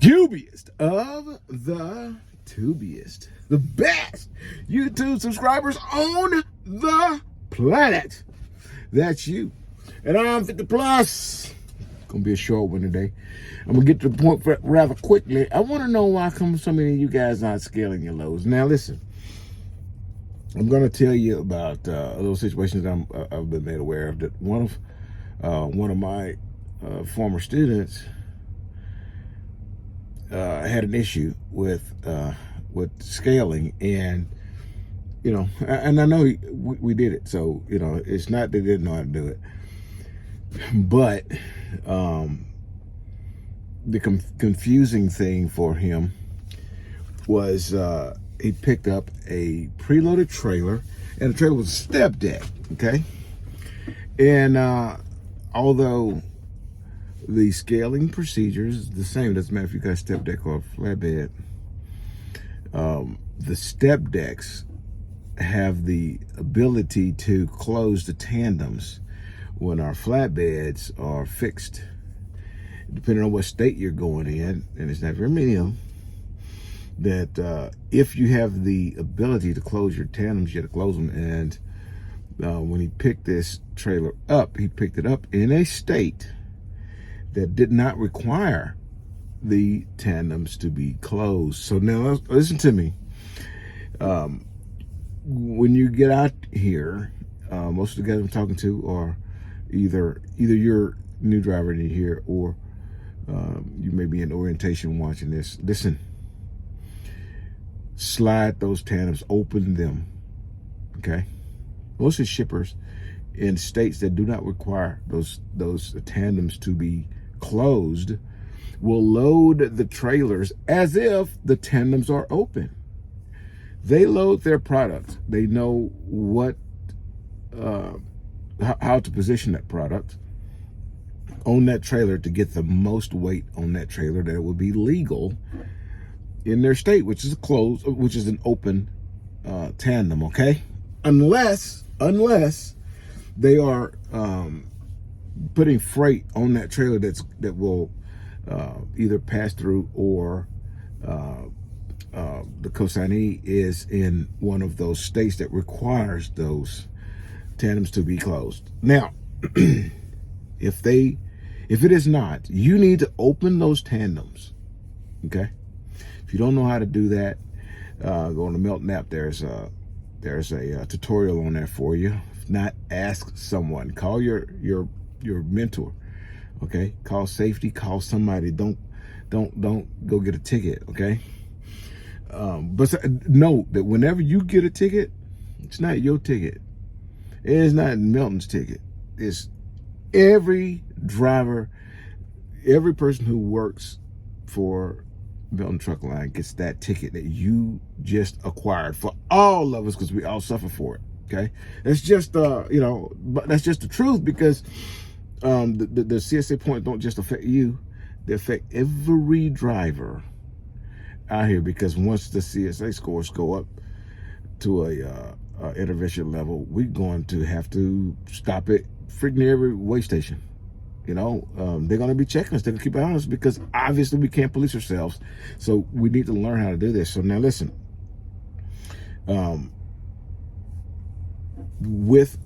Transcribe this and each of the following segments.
tubiest of the tubiest, the best YouTube subscribers on the planet. That's you. And I'm 50 plus. Gonna be a short one today. I'm gonna get to the point rather quickly. I want to know why come so many of you guys aren't scaling your loads. Now listen, I'm gonna tell you about a little situation that I've been made aware of. That one of my former students had an issue with scaling, and you know, and I know we did it, so you know, it's not they didn't know how to do it, but the confusing thing for him was he picked up a preloaded trailer, and the trailer was a step deck, okay, and although the scaling procedure is the same, doesn't matter if you got a step deck or a flatbed, the step decks have the ability to close the tandems when our flatbeds are fixed. Depending on what state you're going in, and it's not very many of them, that if you have the ability to close your tandems, you have to close them. And when he picked this trailer up, he picked it up in a state that did not require the tandems to be closed. So now listen to me. When you get out here, most of the guys I'm talking to are either you're a new driver and you're here, or you may be in orientation watching this. Listen, slide those tandems, open them, okay? Most of the shippers in states that do not require those tandems to be closed will load the trailers as if the tandems are open. They load their product. They know what how to position that product on that trailer to get the most weight on that trailer that would be legal in their state, which is an open tandem, okay? Unless they are putting freight on that trailer that will either pass through, or the consignee is in one of those states that requires those tandems to be closed. Now, if it is not, you need to open those tandems, okay? If you don't know how to do that, go on the Melton app. There's a tutorial on there for you. If not, ask someone. Call your mentor, okay? Call safety. Call somebody. Don't go get a ticket, okay? But note that whenever you get a ticket, it's not your ticket. It's not Melton's ticket. It's every driver, every person who works for Melton Truck Line gets that ticket that you just acquired, for all of us, because we all suffer for it, okay? It's just, you know, but that's just the truth, because the CSA points don't just affect you, they affect every driver out here, because once the CSA scores go up to a intervention level, we're going to have to stop it freaking every way station. You know, they're going to be checking us. They're going to keep an eye on us, because obviously we can't police ourselves. So we need to learn how to do this. So now listen, with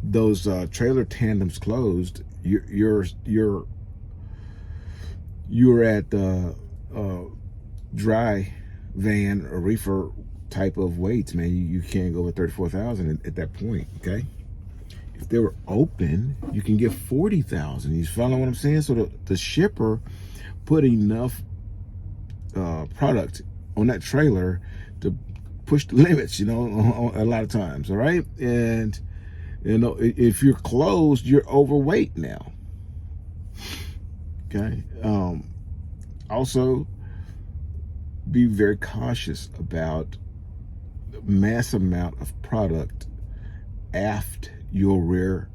those trailer tandems closed, you're at dry van or reefer type of weights, man. You can't go over 34,000 at that point, okay? If they were open, you can get 40,000. You follow what I'm saying? So the shipper put enough product on that trailer to push the limits, you know, a lot of times, all right? And, you know, if you're closed, you're overweight now, okay? Also, be very cautious about the mass amount of product aft your rear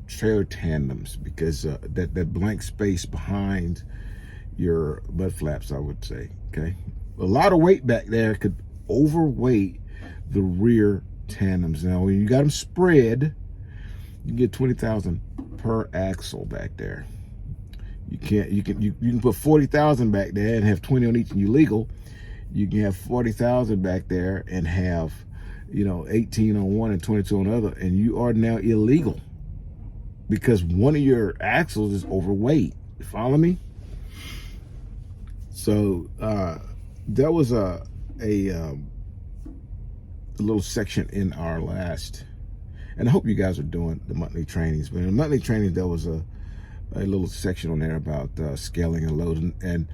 trailer tandems, because that blank space behind your mud flaps, I would say, okay? A lot of weight back there could overweight the rear tandems. Now, when you got them spread, you get 20,000 per axle back there. You can put 40,000 back there and have 20 on each, and you're legal. You can have 40,000 back there and have, 18 on one and 22 on the other, and you are now illegal because one of your axles is overweight. You follow me? So that was a little section in our last, and I hope you guys are doing the monthly trainings. But in the monthly training, there was a little section on there about scaling and load, and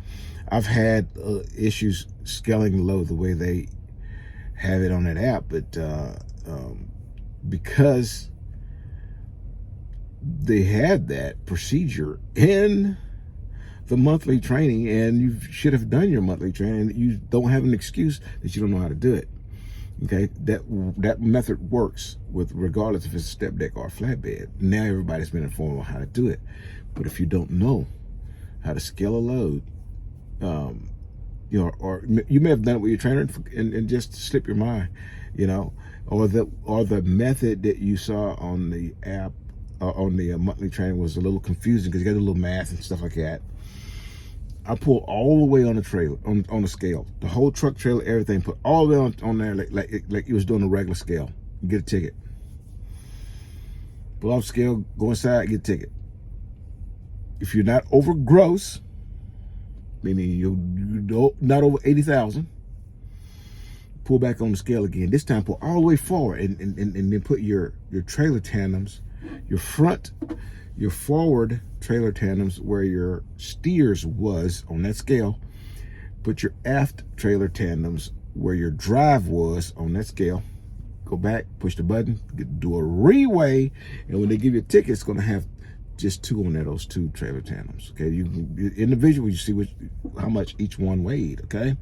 I've had issues scaling the load the way they have it on that app, but because they had that procedure in the monthly training, and you should have done your monthly training, you don't have an excuse that you don't know how to do it. Okay, that method works with regardless if it's a step deck or a flatbed. Now everybody's been informed on how to do it. But if you don't know how to scale a load, or you may have done it with your trainer and just slip your mind, or the method that you saw on the app, on the monthly training was a little confusing because you got a little math and stuff like that. I pulled all the way on the trailer, on the scale, the whole truck trailer, everything, put all the way on there like you was doing a regular scale. You get a ticket. Pull off scale, go inside, get a ticket. If you're not over gross, meaning you're not over 80,000, pull back on the scale again. This time, pull all the way forward and then put your trailer tandems, your forward trailer tandems where your steers was on that scale. Put your aft trailer tandems where your drive was on that scale. Go back, push the button, do a reweigh, and when they give you a ticket, it's going to have just two on there, those two trailer tandems. Okay, you individually, you see how much each one weighed. Okay,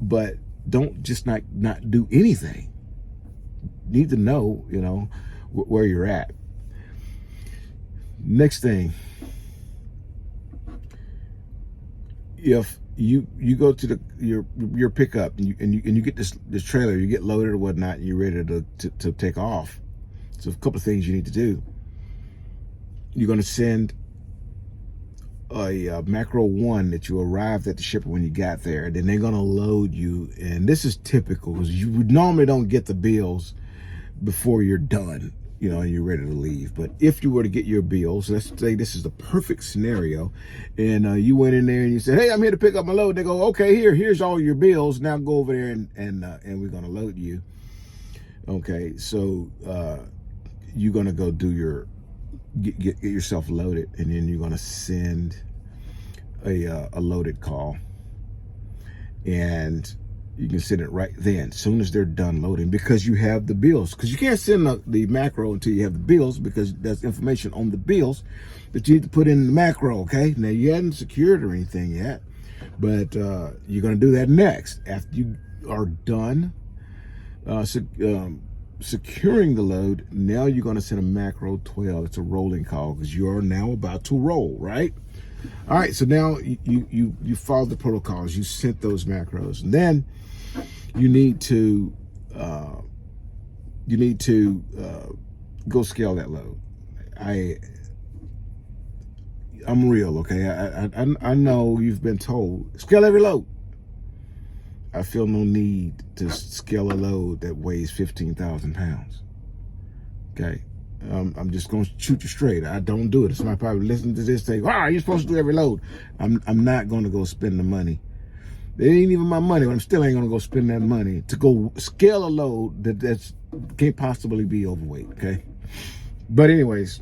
but don't just not do anything. You need to know, where you're at. Next thing, if you go to your pickup and you get this trailer, you get loaded or whatnot, and you're ready to take off. So a couple of things you need to do. You're going to send a macro 1 that you arrived at the shipper when you got there. Then they're going to load you, and this is typical because you normally don't get the bills before you're done, and you're ready to leave. But if you were to get your bills, let's say this is the perfect scenario, and you went in there and you said, "Hey, I'm here to pick up my load." They go, "Okay, here's all your bills. Now go over there and we're going to load you." Okay, so you're going to go do your get yourself loaded, and then you're going to send a loaded call, and you can send it right then, as soon as they're done loading, because you have the bills. Because you can't send the macro until you have the bills, because there's information on the bills that you need to put in the macro. Okay, now you hadn't secured or anything yet, but you're going to do that next after you are done securing the load. Now you're going to send a macro 12. It's a rolling call because you are now about to roll, right? All right, so now you followed the protocols. You sent those macros, and then you need to go scale that load. I'm real, okay? I know you've been told scale every load. I feel no need to scale a load that weighs 15,000 pounds. Okay, I'm just going to shoot you straight. I don't do it. Somebody probably listen to this say, "Wow, you're supposed to do every load." I'm not going to go spend the money. It ain't even my money, but I'm still ain't going to go spend that money to go scale a load that's can't possibly be overweight. Okay, but anyways,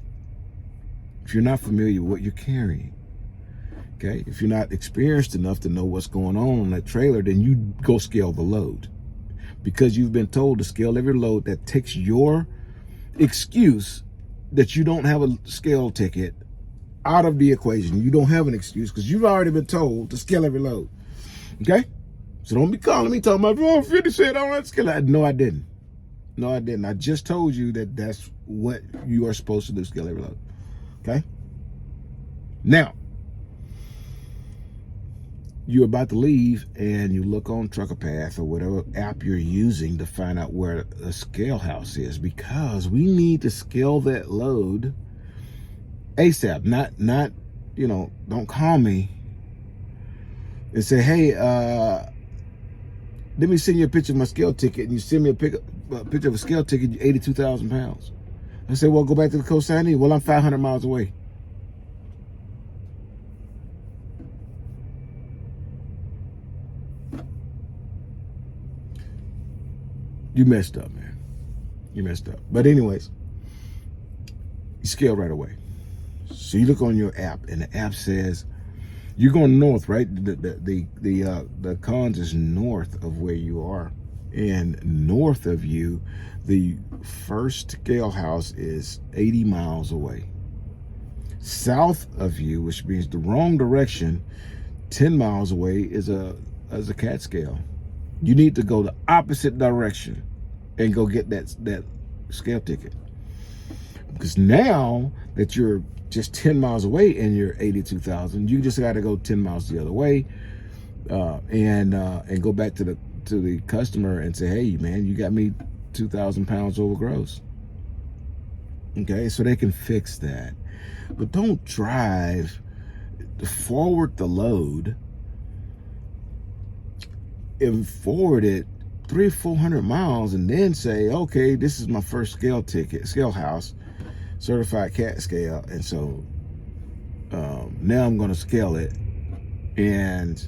if you're not familiar with what you're carrying, okay, if you're not experienced enough to know what's going on that trailer, then you go scale the load, because you've been told to scale every load. That takes your excuse that you don't have a scale ticket out of the equation. You don't have an excuse because you've already been told to scale every load. Okay, so don't be calling me talking about, "Oh, 50 said I don't have to scale." No, I didn't. No, I didn't. I just told you that that's what you are supposed to do, scale every load. Okay, now you're about to leave and you look on Trucker Path or whatever app you're using to find out where a scale house is, because we need to scale that load ASAP, not don't call me and say, hey, let me send you a picture of my scale ticket, and you send me a picture of a scale ticket, you're 82,000 pounds. I say, well, go back to the consignee. Well, I'm 500 miles away. You messed up, man. You messed up. But anyways, you scale right away. So you look on your app, and the app says you're going north, right? The cons is north of where you are, and north of you, the first scale house is 80 miles away. South of you, which means the wrong direction, 10 miles away, is a cat scale. You need to go the opposite direction and go get that scale ticket. Because now that you're just 10 miles away and you're 82,000, you just got to go 10 miles the other way, and go back to the customer and say, hey, man, you got me 2,000 pounds over gross. Okay, so they can fix that. But don't drive forward the load and forward it 300-400 miles and then say, okay, this is my first scale house, certified cat scale, and so now I'm going to scale it, and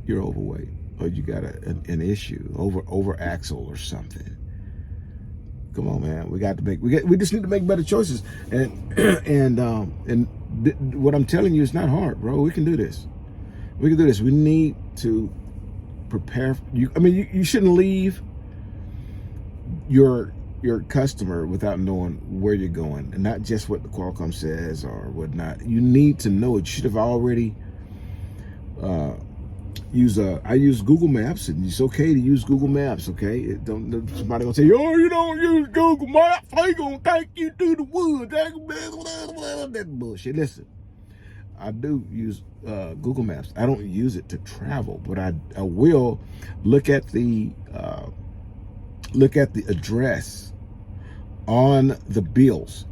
you're overweight, or you got an issue over axle or something. Come on, man. We just need to make better choices. And what I'm telling you is not hard, bro. We can do this. We need to prepare you. I mean, you shouldn't leave your customer without knowing where you're going, and not just what the Qualcomm says or whatnot. You need to know it. You should have already I use Google Maps, and it's okay to use Google Maps. Okay, somebody gonna say, oh, you don't use Google Maps, they gonna take you to the woods. That bullshit. Listen, I do use Google Maps. I don't use it to travel, but I will look at the address on the bills.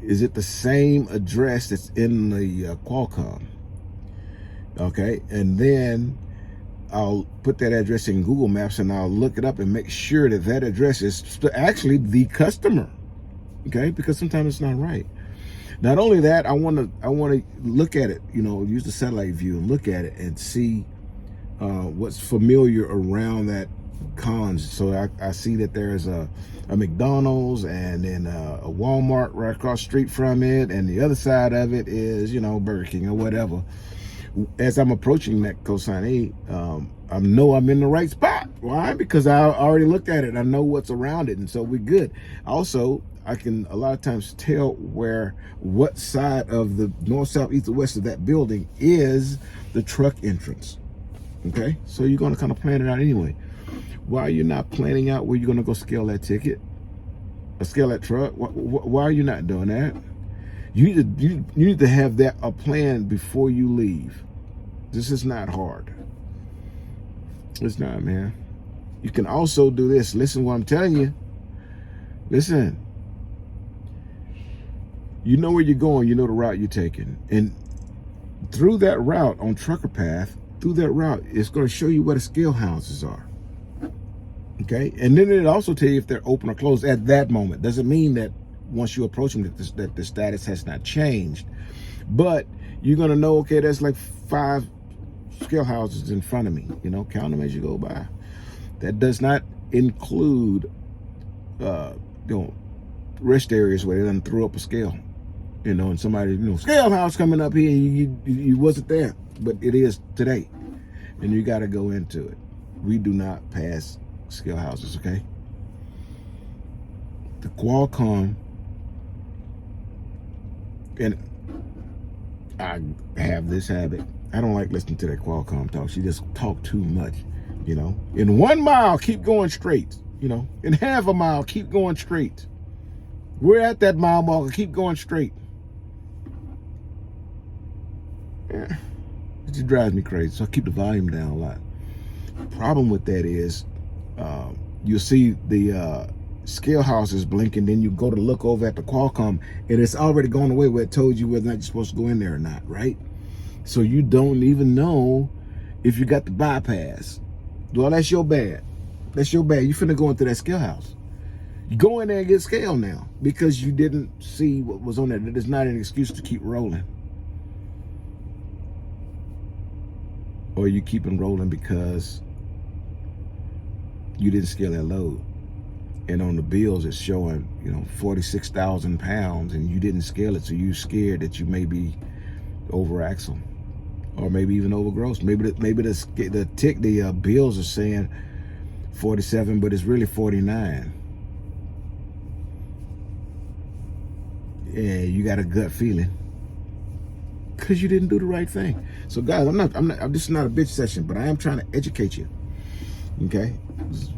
Is it the same address that's in the Qualcomm? Okay, and then I'll put that address in Google Maps, and I'll look it up and make sure that address is actually the customer. Okay, because sometimes it's not right. Not only that, I want to look at it, use the satellite view and look at it and see what's familiar around that cons. So I see that there's a McDonald's, and then a Walmart right across the street from it, and the other side of it is Burger King or whatever. As I'm approaching that consignee, I know I'm in the right spot. Why? Because I already looked at it. I know what's around it, and so we're good. Also, I can a lot of times tell what side of the north, south, east, or west of that building is the truck entrance. Okay, so you're going to kind of plan it out anyway. Why are you not planning out where you're going to go scale that ticket or scale that truck? Why are you not doing that? You need to have a plan before you leave. This is not hard. It's not, man. You can also do this. Listen to what I'm telling you. Listen. You know where you're going. You know the route you're taking. And through that route on Trucker Path, it's going to show you where the scale houses are. Okay? And then it'll also tell you if they're open or closed at that moment. Doesn't mean that once you approach them that the status has not changed. But you're going to know, okay, there's like 5 scale houses in front of me. Count them as you go by. That does not include rest areas where they done threw up a scale. And somebody, scale house coming up here, you wasn't there, but it is today. And you got to go into it. We do not pass scale houses, okay? The Qualcomm, and I have this habit. I don't like listening to that Qualcomm talk. She just talk too much, In 1 mile, keep going straight. In half a mile, keep going straight. We're at that mile marker, keep going straight. Yeah, it just drives me crazy. So I keep the volume down a lot. The problem with that is you'll see the scale house is blinking, then you go to look over at the Qualcomm and it's already gone away where it told you whether or not you're supposed to go in there or not, right? So you don't even know if you got the bypass. Well, that's your bad. That's your bad. You finna go into that scale house. You go in there and get scaled now because you didn't see what was on there. That is not an excuse to keep rolling. Or you keep them rolling because you didn't scale that load. And on the bills, it's showing, 46,000 pounds, and you didn't scale it, so you're scared that you may be over axle, or maybe even over gross. Maybe the bills are saying 47, but it's really 49. Yeah, you got a gut feeling because you didn't do the right thing. So guys, this is not a bitch session, but I am trying to educate you. Okay,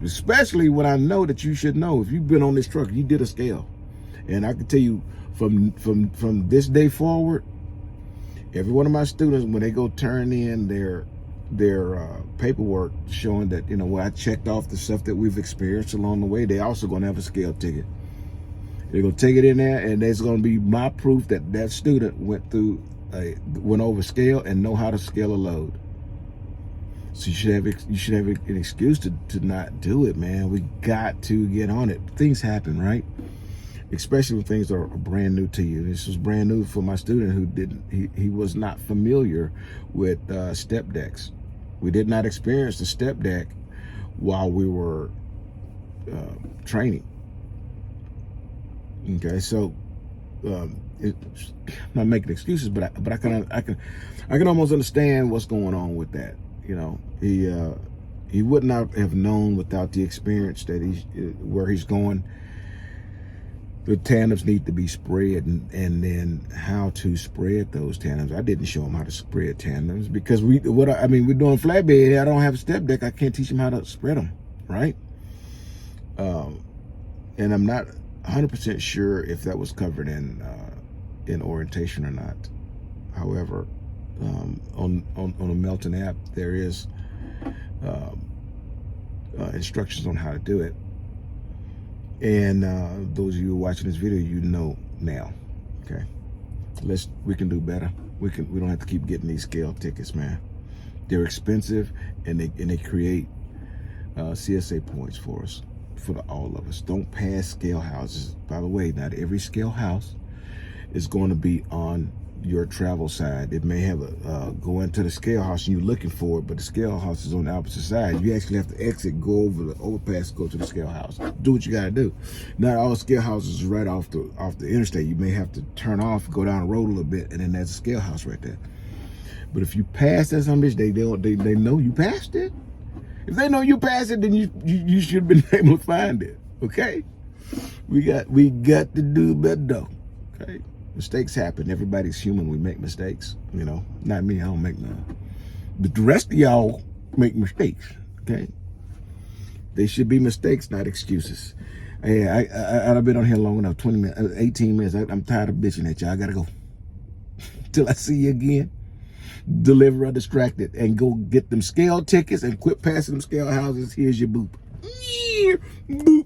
especially when I know that you should know. If you've been on this truck, you did a scale, and I can tell you from this day forward, every one of my students, when they go turn in their paperwork showing that I checked off the stuff that we've experienced along the way, they also gonna have a scale ticket. They're gonna take it in there, and there's gonna be my proof that that student went over scale and know how to scale a load. So you should have an excuse to not do it, man. We got to get on it. Things happen, right? Especially when things are brand new to you. This was brand new for my student who he was not familiar with step decks. We did not experience the step deck while we were training. Okay, so I'm not making excuses, but I can almost understand what's going on with that. He would not have known without the experience that where he's going. The tandems need to be spread, and then how to spread those tandems. I didn't show him how to spread tandems because we're doing flatbed. I don't have a step deck. I can't teach him how to spread them, right? And I'm not 100% sure if that was covered in orientation or not. However, on the Melton app, there is instructions on how to do it. And those of you watching this video, you know now. Okay, we can do better. We don't have to keep getting these scale tickets, man. They're expensive, and they create CSA points for us, for all of us. Don't pass scale houses. By the way, not every scale house is going to be on your travel side. It may have go into the scale house and you're looking for it, but the scale house is on the opposite side. You actually have to exit, go over the overpass, go to the scale house. Do what you got to do. Not all scale houses is right off the interstate. You may have to turn off, go down the road a little bit, and then there's a scale house right there. But if you pass that some bitch, they know you passed it. If they know you passed it, then you should have been able to find it. Okay, we got to do better though. Okay. Mistakes happen. Everybody's human. We make mistakes. Not me. I don't make none. But the rest of y'all make mistakes. Okay. They should be mistakes, not excuses. Hey, I've been on here long enough. 20 minutes, 18 minutes. I'm tired of bitching at y'all. I gotta go. Till I see you again. Deliver or distracted, and go get them scale tickets and quit passing them scale houses. Here's your boop. Boop.